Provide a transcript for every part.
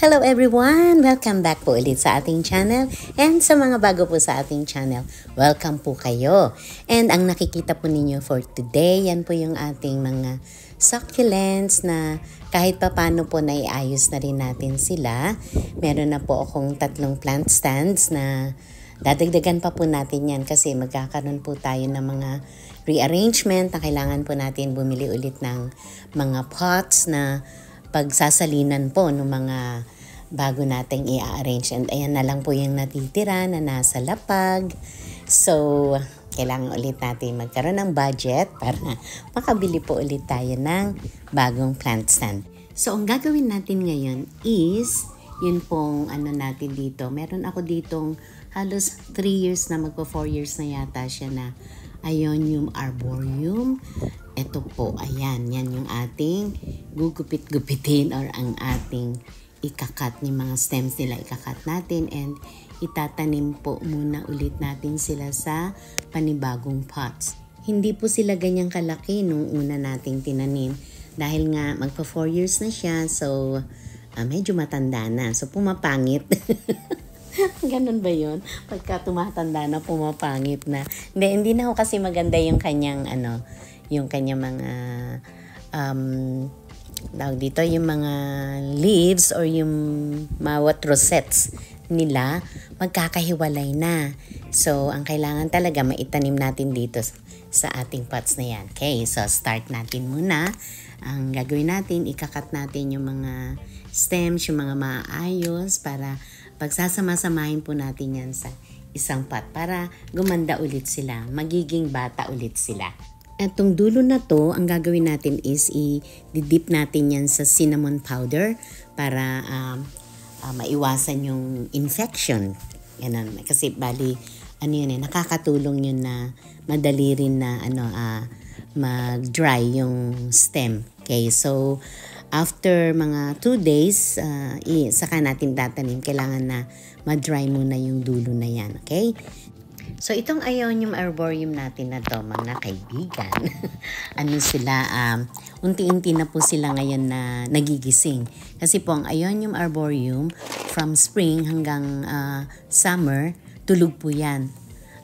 Hello everyone! Welcome back po ulit sa ating channel, and sa mga bago po sa ating channel, welcome po kayo. And ang nakikita po ninyo for today, yan po yung ating mga succulents na kahit papano po naiayos na rin natin sila. Meron na po akong 3 plant stands na dadagdagan pa po natin yan kasi magkakaroon po tayo ng mga rearrangement na kailangan po natin bumili ulit ng mga pots na pagsasalinan po ng mga bago nating i-arrange. And ayan na lang po yung natitira na nasa lapag. So, kailangan ulit natin magkaroon ng budget para makabili po ulit tayo ng bagong plant stand. So, ang gagawin natin ngayon is, yun pong natin dito. Meron ako ditong halos 3 years na magpo 4 years na yata siya na Ionium arboreum. Ito po, ayan, yan yung ating gugupit-gupitin or ang ating ikakat ni mga stems nila. Ikakat natin and itatanim po muna ulit natin sila sa panibagong pots. Hindi po sila ganyang kalaki nung una nating tinanim dahil nga magpa 4 years na siya, so medyo matanda na. So pumapangit. Ganun ba yun? Pagka tumatanda na, pumapangit na. Hindi na ho kasi maganda yung kanyang yung kanyang mga dito yung mga leaves or yung mawat rosettes nila magkakahiwalay na. So ang kailangan talaga maitanim natin dito sa ating pots na yan. Okay, so start natin muna. Ang gagawin natin, ikakat natin yung mga stems, yung mga maayos para pagsasama-samahin po natin yan sa isang pot para gumanda ulit sila, magiging bata ulit sila. At tong dulo na to, ang gagawin natin is i-dip natin yan sa cinnamon powder para maiwasan yung infection. Ganun. Kasi bali, nakakatulong yun na madali rin na mag-dry yung stem. Okay, so after mga 2 days, saka natin tatanim. Kailangan na ma-dry muna yung dulo na yan. Okay? So, itong Ionium arboreum natin na to, mga kaibigan, sila, unti-unti na po sila ngayon na nagigising. Kasi po, ang Ionium arboreum, from spring hanggang summer, tulog po yan.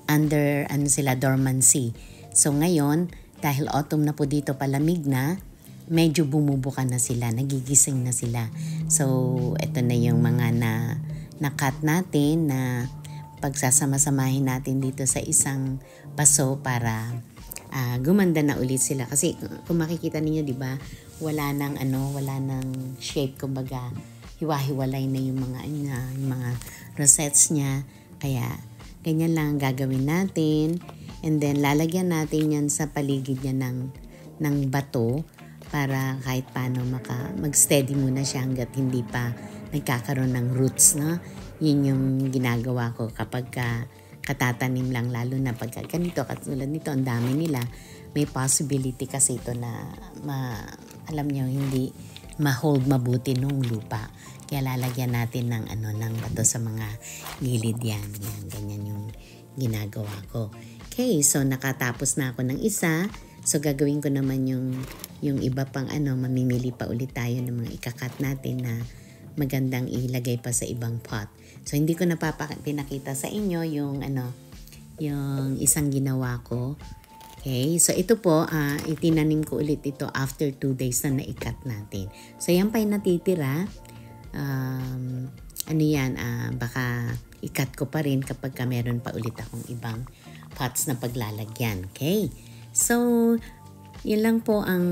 Under, dormancy. So, ngayon, dahil autumn na po dito, palamig na, medyo bumubuka na sila, nagigising na sila. So, ito na yung mga na-cut natin na pagsasama-samahin natin dito sa isang paso para gumanda na ulit sila. Kasi kung makikita niyo, di ba, wala nang shape, kumbaga hiwa-hiwalay na yung mga rosettes niya. Kaya ganyan lang ang gagawin natin. And then lalagyan natin yan sa paligid niya ng bato para kahit paano mag-steady muna siya hanggat hindi pa nagkakaroon ng roots, no? Yun yung ginagawa ko kapag katatanim lang, lalo na pagka ganito, katulad nito, ang dami nila. May possibility kasi ito na alam nyo, hindi ma-hold mabuti nung lupa. Kaya lalagyan natin ng bato sa mga gilid yan. Ganyan yung ginagawa ko. Okay, so nakatapos na ako ng isa. So gagawin ko naman yung iba pang mamimili pa ulit tayo ng mga ikakat natin na magandang ilagay pa sa ibang pot. So hindi ko pinakita sa inyo yung isang ginawa ko. Okay, so ito po itinanim ko ulit ito after 2 days na naikat natin. So yan pa yung natitira. Baka ikat ko pa rin kapag meron pa ulit akong ibang pots na paglalagyan. Okay, so yun lang po ang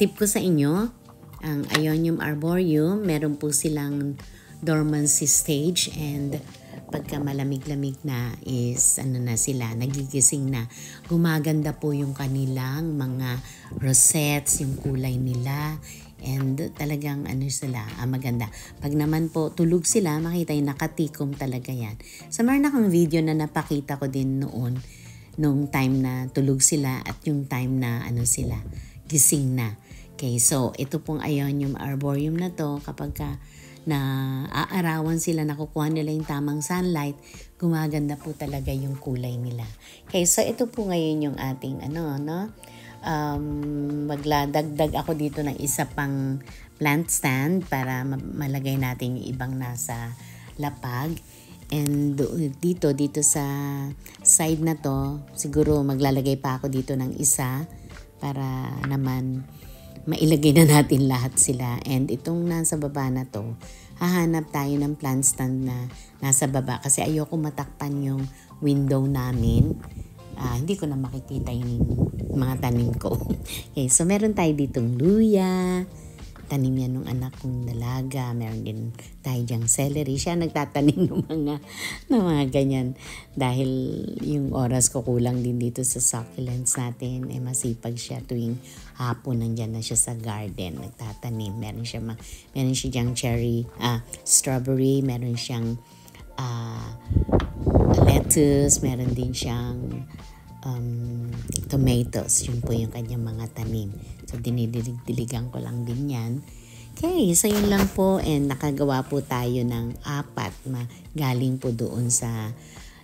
tip ko sa inyo. Ang Ionium arboreum, meron po silang dormancy stage, and pagka malamig-lamig na is na sila, nagigising na. Gumaganda po yung kanilang mga rosettes, yung kulay nila, and talagang sila, maganda. Pag naman po tulog sila, makita yung nakatikom talaga yan. So meron akong video na napakita ko din noon, nung time na tulog sila at yung time na sila, gising na. Okay, so ito pong Ionium arboreum na to, kapag na aarawan sila, nakukuha nila yung tamang sunlight, gumaganda po talaga yung kulay nila. Okay, so ito po ngayon yung ating magladagdag ako dito ng isa pang plant stand para malagay natin yung ibang nasa lapag. And dito sa side na to, siguro maglalagay pa ako dito ng isa para naman mailagay na natin lahat sila. And itong nasa baba na to, hahanap tayo ng plant stand na nasa baba kasi ayoko matakpan yung window namin. Hindi ko na makikita yung mga tanim ko. Okay, so meron tayo ditong luya. Tanim yan ng anak kong dalaga. Meron din tayo dyang celery. Siya nagtatanim ng mga ganyan. Dahil yung oras ko kulang din dito sa succulents natin. Masipag siya tuwing hapon. Nandyan na siya sa garden. Nagtatanim. Meron siya dyang cherry, strawberry. Meron siyang lettuce. Meron din siyang tomatoes. Yun po yung kanyang mga tanim. So, dinidilig-diligan ko lang din yan. Okay, so yun lang po. And nakagawa po tayo ng 4 galing po doon sa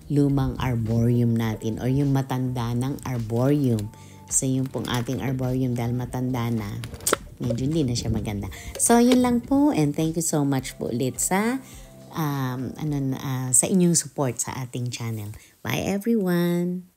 lumang arboreum natin or yung matanda ng arboreum. So, yun pong ating arboreum dahil matanda na, medyo hindi na siya maganda. So, yun lang po. And thank you so much po ulit sa sa inyong support sa ating channel. Bye everyone!